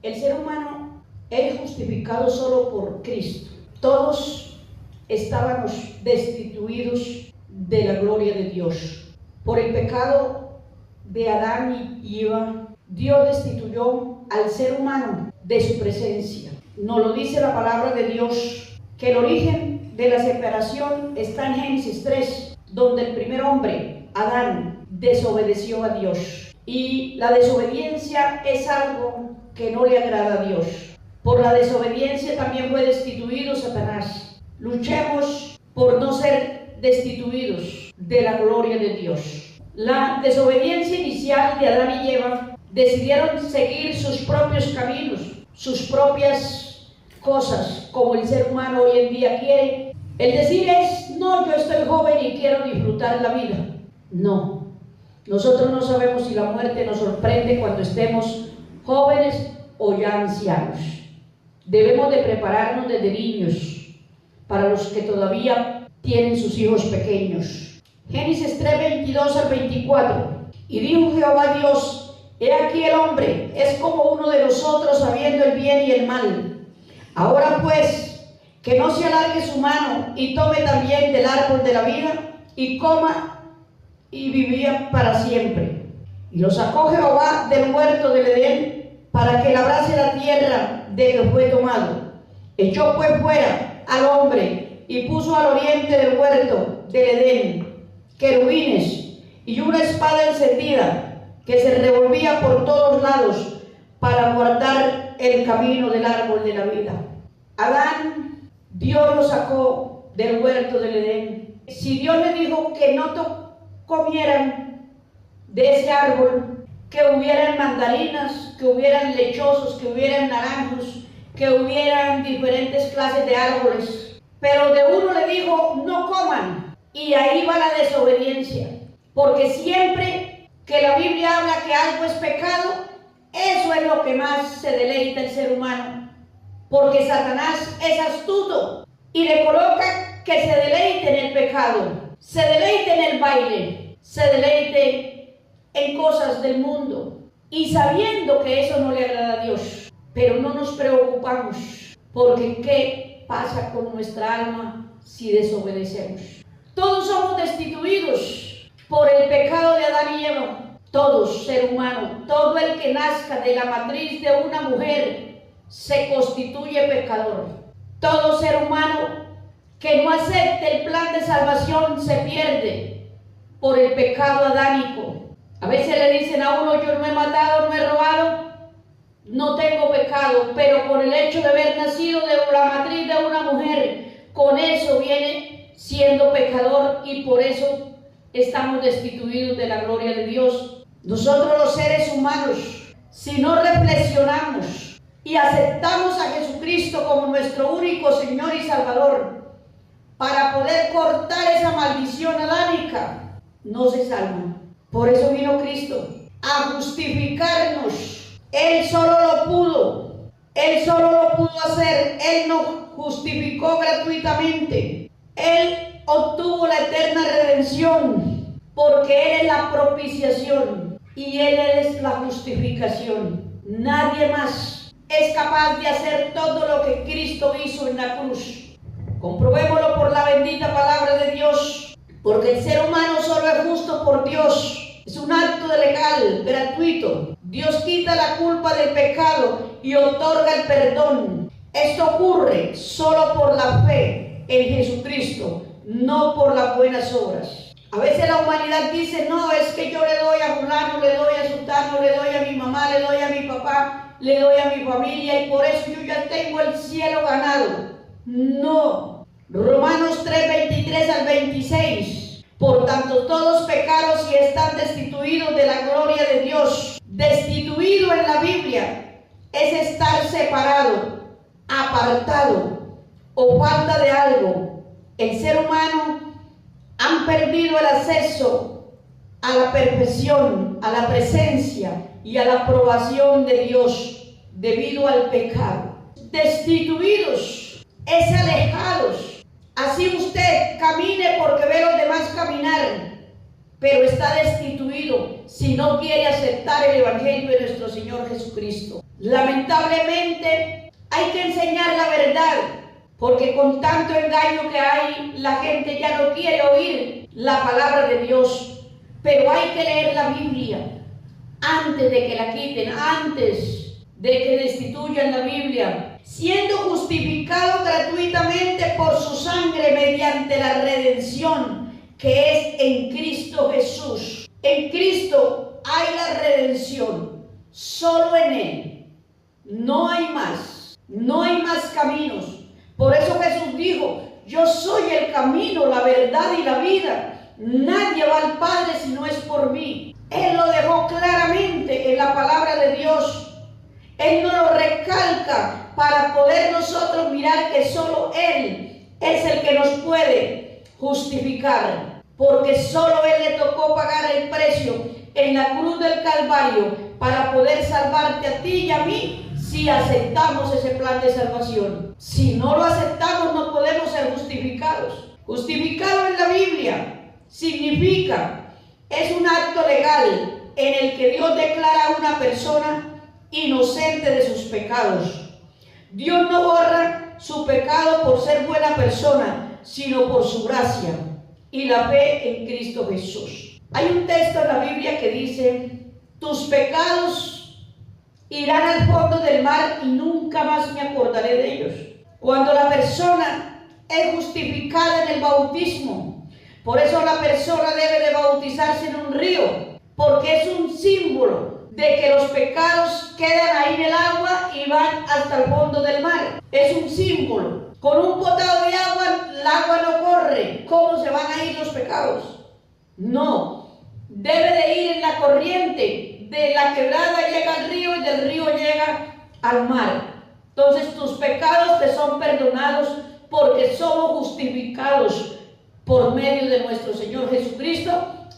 El ser humano es justificado solo por Cristo. Todos estábamos destituidos de la gloria de Dios. Por el pecado de Adán y Eva, Dios destituyó al ser humano de su presencia. Nos lo dice la palabra de Dios, que el origen de la separación está en Génesis 3, donde el primer hombre, Adán, desobedeció a Dios. Y la desobediencia es algo que no le agrada a Dios. Por la desobediencia también fue destituido Satanás. Luchemos por no ser destituidos de la gloria de Dios. La desobediencia inicial de Adán y Eva decidieron seguir sus propios caminos, sus propias cosas, como el ser humano hoy en día quiere. El decir es, no, yo estoy joven y quiero disfrutar la vida. No, nosotros no sabemos si la muerte nos sorprende cuando estemos jóvenes o ya ancianos. Debemos de prepararnos desde niños, para los que todavía tienen sus hijos pequeños. Génesis 3, 22 al 24. Y dijo Jehová Dios: he aquí el hombre es como uno de nosotros, sabiendo el bien y el mal. Ahora pues, que no se alargue su mano y tome también del árbol de la vida y coma y vivía para siempre. Y lo sacó Jehová del huerto del Edén para que labrase la tierra de que fue tomado. Echó pues fuera al hombre y puso al oriente del huerto del Edén querubines y una espada encendida que se revolvía por todos lados para guardar el camino del árbol de la vida. Adán, Dios lo sacó del huerto del Edén. Si Dios le dijo que no comieran de ese árbol, que hubieran mandarinas, que hubieran lechosos, que hubieran naranjos, que hubieran diferentes clases de árboles, pero de uno le dijo no coman, y ahí va la desobediencia, porque siempre que la Biblia habla que algo es pecado, eso es lo que más se deleita el ser humano, porque Satanás es astuto y le coloca que se deleite en el pecado, se deleite en el baile, se deleite en cosas del mundo, y sabiendo que eso no le agrada a Dios. Pero no nos preocupamos, porque ¿qué pasa con nuestra alma si desobedecemos? Todos somos destituidos por el pecado de Adán y Eva. Todos, ser humano, todo el que nazca de la matriz de una mujer se constituye pecador. Todo ser humano que no acepte el plan de salvación se pierde por el pecado adánico. A veces le dicen a uno: yo no he matado, no he robado, no tengo pecado, pero por el hecho de haber nacido de la matriz de una mujer, con eso viene siendo pecador, y por eso estamos destituidos de la gloria de Dios. Nosotros los seres humanos, si no reflexionamos y aceptamos a Jesucristo como nuestro único Señor y Salvador, para poder cortar esa maldición adánica, no se salvan. Por eso vino Cristo, a justificarnos. Él solo lo pudo. Él solo lo pudo hacer. Él nos justificó gratuitamente. Él obtuvo la eterna redención, porque Él es la propiciación y Él es la justificación. Nadie más es capaz de hacer todo lo que Cristo hizo en la cruz. Comprobémoslo por la bendita palabra de Dios, porque el ser humano solo es justo por Dios. Es un acto legal, gratuito. Dios quita la culpa del pecado y otorga el perdón. Esto ocurre solo por la fe en Jesucristo, no por las buenas obras. A veces la humanidad dice: no, es que yo le doy a fulano, le doy a sultano, le doy a mi mamá, le doy a mi papá, le doy a mi familia, y por eso yo ya tengo el cielo ganado. No. Romanos 3, 23 al 26. Por tanto, todos pecaron y están destituidos de la gloria de Dios. Destituido en la Biblia es estar separado, apartado o falta de algo. El ser humano han perdido el acceso a la perfección, a la presencia y a la aprobación de Dios debido al pecado. Destituidos es alejados. Así usted camine porque ve a los demás caminar, pero está destituido si no quiere aceptar el Evangelio de nuestro Señor Jesucristo. Lamentablemente hay que enseñar la verdad, porque con tanto engaño que hay, la gente ya no quiere oír la palabra de Dios. Pero hay que leer la Biblia antes de que la quiten, antes de que destituyan la Biblia, siendo justificado gratuitamente por su sangre mediante la redención que es en Cristo Jesús. En Cristo hay la redención, solo en Él. No hay más, no hay más caminos. Por eso Jesús dijo: yo soy el camino, la verdad y la vida. Nadie va al Padre si no es por mí. Él lo dejó claramente en la palabra de Dios. Él nos lo recalca para poder nosotros mirar que solo Él es el que nos puede justificar. Porque solo Él le tocó pagar el precio en la cruz del Calvario para poder salvarte a ti y a mí, si aceptamos ese plan de salvación. Si no lo aceptamos, no podemos ser justificados. Justificado en la Biblia significa, es un acto legal en el que Dios declara a una persona inocente de sus pecados. Dios no borra su pecado por ser buena persona, sino por su gracia y la fe en Cristo Jesús. Hay un texto en la Biblia que dice: tus pecados irán al fondo del mar y nunca más me acordaré de ellos. Cuando la persona es justificada en el bautismo, por eso la persona debe de bautizarse en un río, porque es un símbolo de que los pecados quedan ahí en el agua y van hasta el fondo del mar. Es un símbolo. Con un potado de agua, el agua no corre. ¿Cómo se van a ir los pecados? No. Debe de ir en la corriente. De la quebrada llega al río y del río llega al mar. Entonces tus pecados te son perdonados porque somos justificados por medio de nuestro Señor Jesucristo,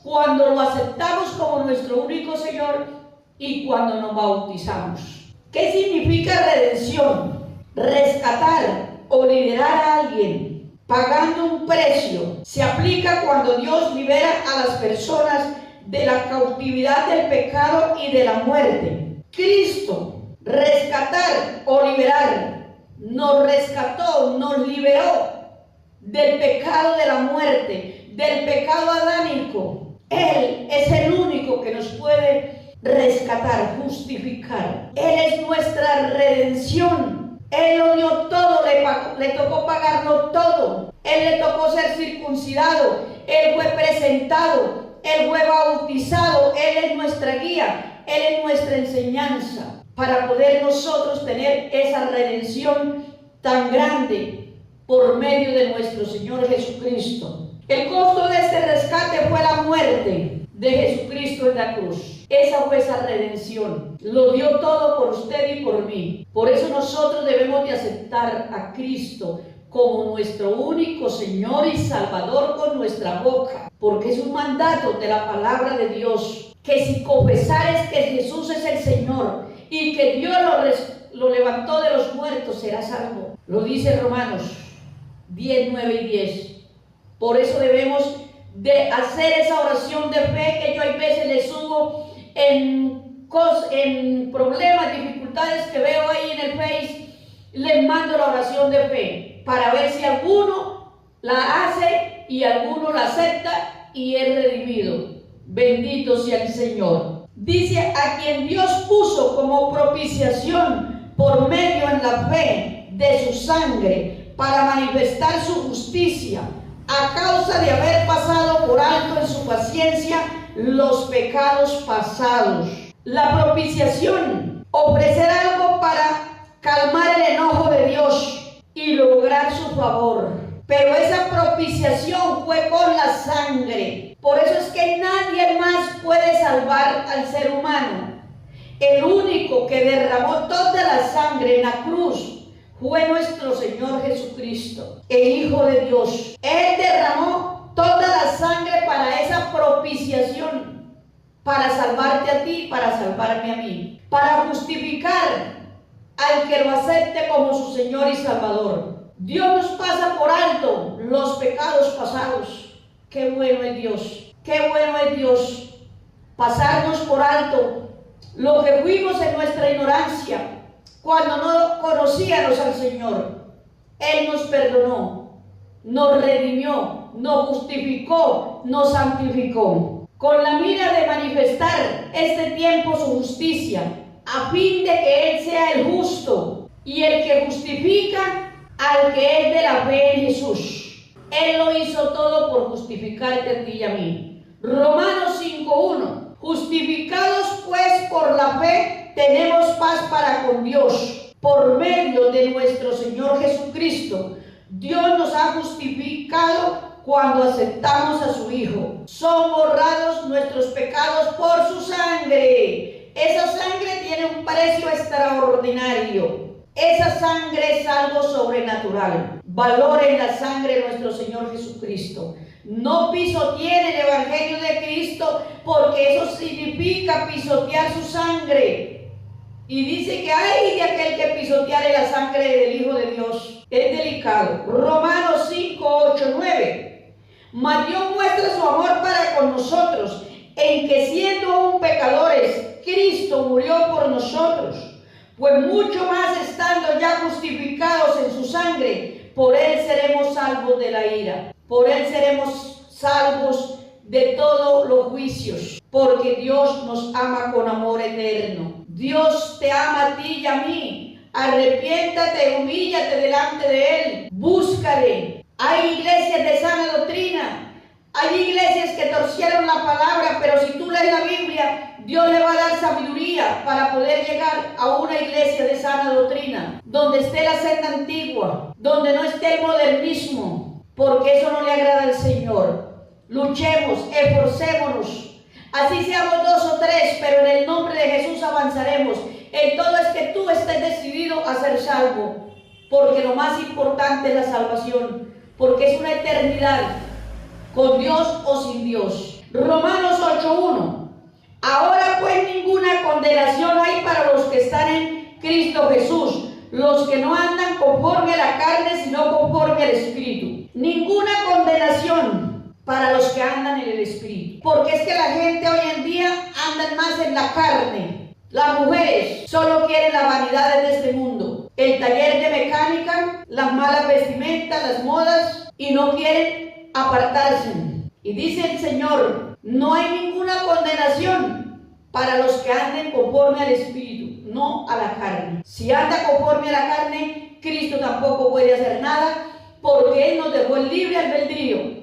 cuando lo aceptamos como nuestro único Señor y cuando nos bautizamos. ¿Qué significa redención? Rescatar o liberar a alguien pagando un precio. Se aplica cuando Dios libera a las personas de la cautividad del pecado y de la muerte. Cristo, rescatar o liberar, nos rescató, nos liberó del pecado de la muerte, del pecado adánico. Él es el único que nos puede rescatar, justificar. Él es nuestra redención. Él lo dio todo, le tocó pagarlo todo. Él le tocó ser circuncidado, Él fue presentado, Él fue bautizado. Él es nuestra guía, Él es nuestra enseñanza, para poder nosotros tener esa redención tan grande por medio de nuestro Señor Jesucristo. El costo de este rescate fue la muerte de Jesucristo en la cruz. Esa fue esa redención. Lo dio todo por usted y por mí. Por eso nosotros debemos de aceptar a Cristo como nuestro único Señor y Salvador con nuestra boca. Porque es un mandato de la palabra de Dios, que si confesares que Jesús es el Señor y que Dios lo levantó de los muertos, serás salvo. Lo dice Romanos 10, 9 y 10. Por eso debemos de hacer esa oración de fe que yo hay veces le subo en problemas, dificultades que veo ahí en el Face. Les mando la oración de fe para ver si alguno la hace y alguno la acepta y es redimido. Bendito sea el Señor. Dice: a quien Dios puso como propiciación por medio en la fe de su sangre, para manifestar su justicia, a causa de haber pasado por alto en su paciencia los pecados pasados. La propiciación, ofrecer algo para calmar el enojo de Dios y lograr su favor. Pero esa propiciación fue con la sangre. Por eso es que nadie más puede salvar al ser humano. El único que derramó toda la sangre en la cruz fue nuestro Señor Jesucristo, el Hijo de Dios. Él derramó toda la sangre para esa propiciación, para salvarte a ti, para salvarme a mí, para justificar al que lo acepte como su Señor y Salvador. Dios nos pasa por alto los pecados pasados. Qué bueno es Dios, qué bueno es Dios pasarnos por alto lo que fuimos en nuestra ignorancia, cuando no conocíamos al Señor. Él nos perdonó, nos redimió, nos justificó, nos santificó, con la mira de manifestar este tiempo su justicia, a fin de que Él sea el justo y el que justifica al que es de la fe en Jesús. Él lo hizo todo por justificarte a ti y a mí. Romanos 5:1. Justificados pues por la fe, tenemos paz para con Dios, por medio de nuestro Señor Jesucristo. Dios nos ha justificado cuando aceptamos a su Hijo. Son borrados nuestros pecados por su sangre. Esa sangre tiene un precio extraordinario. Esa sangre es algo sobrenatural. Valoren la sangre de nuestro Señor Jesucristo. No pisoteen el Evangelio de Cristo, porque eso significa pisotear su sangre. Y dice que hay de aquel que pisoteare la sangre del Hijo de Dios. Es delicado. Romanos 5:8-9. Mas Dios muestra su amor para con nosotros, en que siendo aún pecadores, Cristo murió por nosotros. Pues mucho más estando ya justificados en su sangre, por Él seremos salvos de la ira. Por Él seremos salvos de todos los juicios, porque Dios nos ama con amor eterno. Dios te ama a ti y a mí. Arrepiéntate, humíllate delante de Él, búscale. Hay iglesias de sana doctrina, hay iglesias que torcieron la palabra, pero si tú lees la Biblia, Dios le va a dar sabiduría para poder llegar a una iglesia de sana doctrina, donde esté la senda antigua, donde no esté el modernismo, porque eso no le agrada al Señor. Luchemos, esforcémonos, así seamos 2 o 3, pero en el nombre de Jesús avanzaremos. En todo es que tú estés decidido a ser salvo, porque lo más importante es la salvación, porque es una eternidad con Dios o sin Dios. Romanos 8:1. Ahora pues ninguna condenación hay para los que están en Cristo Jesús, los que no andan conforme a la carne, sino conforme al Espíritu. Ninguna condenación para los que andan en el Espíritu, porque es que la gente hoy en día anda más en la carne. Las mujeres solo quieren las vanidades de este mundo, el taller de mecánica, las malas vestimentas, las modas, y no quieren apartarse. Y dice el Señor, no hay ninguna condenación para los que anden conforme al Espíritu, no a la carne. Si anda conforme a la carne, Cristo tampoco puede hacer nada, porque Él nos dejó el libre albedrío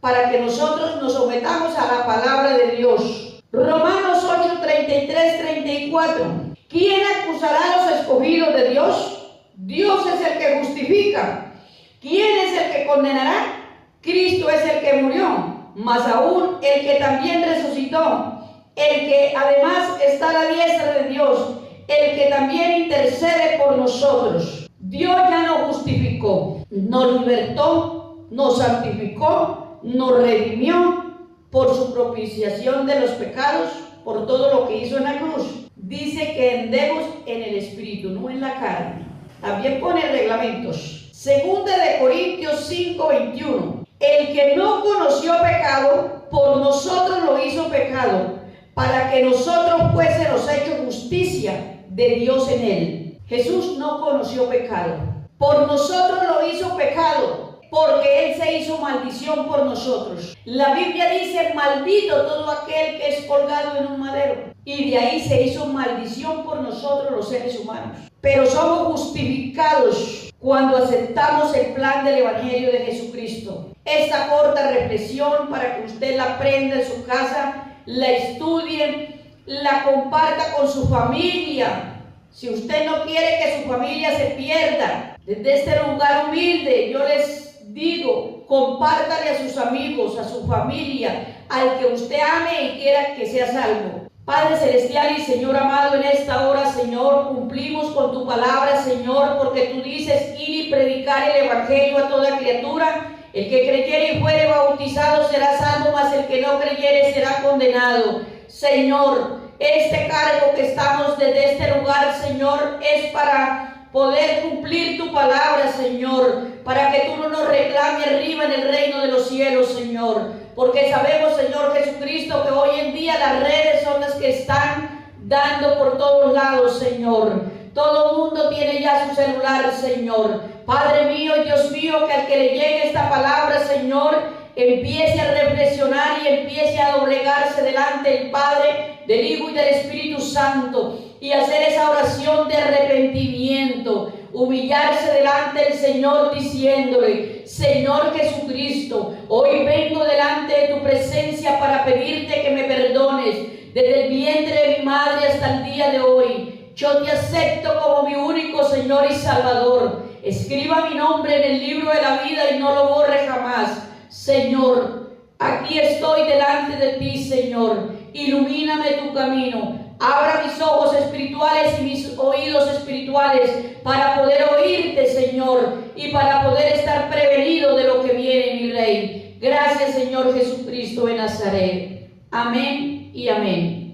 para que nosotros nos sometamos a la palabra de Dios. Romanos 8:33-34. ¿Quién acusará a los escogidos de Dios? Dios es el que justifica. ¿Quién es el que condenará? Cristo es el que murió, mas aún el que también resucitó, el que además está a la diestra de Dios, el que también intercede por nosotros. Dios ya nos justificó, nos libertó, nos santificó, nos redimió por su propiciación de los pecados, por todo lo que hizo en la cruz. Dice que andemos en el Espíritu, no en la carne. También pone reglamentos. Segunda de Corintios 5:21. El que no conoció pecado, por nosotros lo hizo pecado, para que nosotros fuésemos hechos justicia de Dios en él. Jesús no conoció pecado. Por nosotros lo hizo pecado, porque Él se hizo maldición por nosotros. La Biblia dice, maldito todo aquel que es colgado en un madero. Y de ahí se hizo maldición por nosotros los seres humanos. Pero somos justificados cuando aceptamos el plan del Evangelio de Jesucristo. Esta corta reflexión para que usted la aprenda en su casa, la estudie, la comparta con su familia. Si usted no quiere que su familia se pierda, desde este lugar humilde, yo les digo, compártale a sus amigos, a su familia, al que usted ame y quiera que sea salvo. Padre Celestial y Señor amado, en esta hora, Señor, cumplimos con tu palabra, Señor, porque tú dices, ir y predicar el Evangelio a toda criatura. El que creyere y fuere bautizado será salvo, mas el que no creyere será condenado. Señor, este cargo que estamos desde este lugar, Señor, es para poder cumplir tu palabra, Señor, para que tú no nos reclames arriba en el reino de los cielos, Señor, porque sabemos, Señor Jesucristo, que hoy en día las redes son las que están dando por todos lados, Señor. Todo el mundo tiene ya su celular, Señor. Padre mío y Dios mío, que al que le llegue esta palabra, Señor, empiece a reflexionar y empiece a doblegarse delante del Padre, del Hijo y del Espíritu Santo, y hacer esa oración de arrepentimiento, humillarse delante del Señor diciéndole: Señor Jesucristo, hoy vengo delante de tu presencia para pedirte que me perdones desde el vientre de mi madre hasta el día de hoy. Yo te acepto como mi único Señor y Salvador. Escriba mi nombre en el libro de la vida y no lo borre jamás. Señor, aquí estoy delante de ti, Señor. Ilumíname tu camino. Abra mis ojos espirituales y mis oídos espirituales para poder oírte, Señor, y para poder estar prevenido de lo que viene, mi Rey. Gracias, Señor Jesucristo de Nazaret. Amén y amén.